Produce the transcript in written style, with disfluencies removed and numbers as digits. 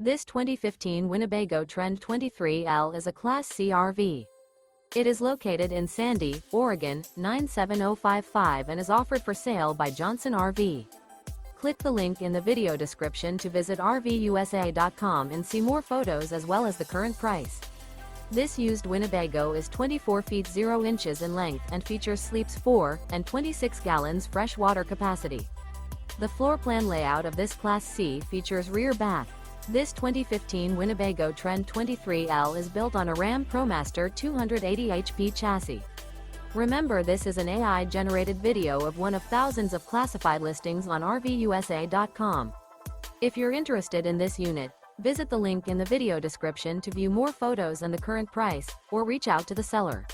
This 2015 Winnebago Trend 23L is a Class C RV. It is located in Sandy, Oregon, 97055 and is offered for sale by Johnson RV. Click the link in the video description to visit RVUSA.com and see more photos as well as the current price. This used Winnebago is 24 feet 0 inches in length and features sleeps 4 and 26 gallons fresh water capacity. The floor plan layout of this Class C features rear bath. This 2015 Winnebago Trend 23L is built on a Ram ProMaster 280 HP chassis. Remember, this is an AI-generated video of one of thousands of classified listings on RVUSA.com. If you're interested in this unit, visit the link in the video description to view more photos and the current price, or reach out to the seller.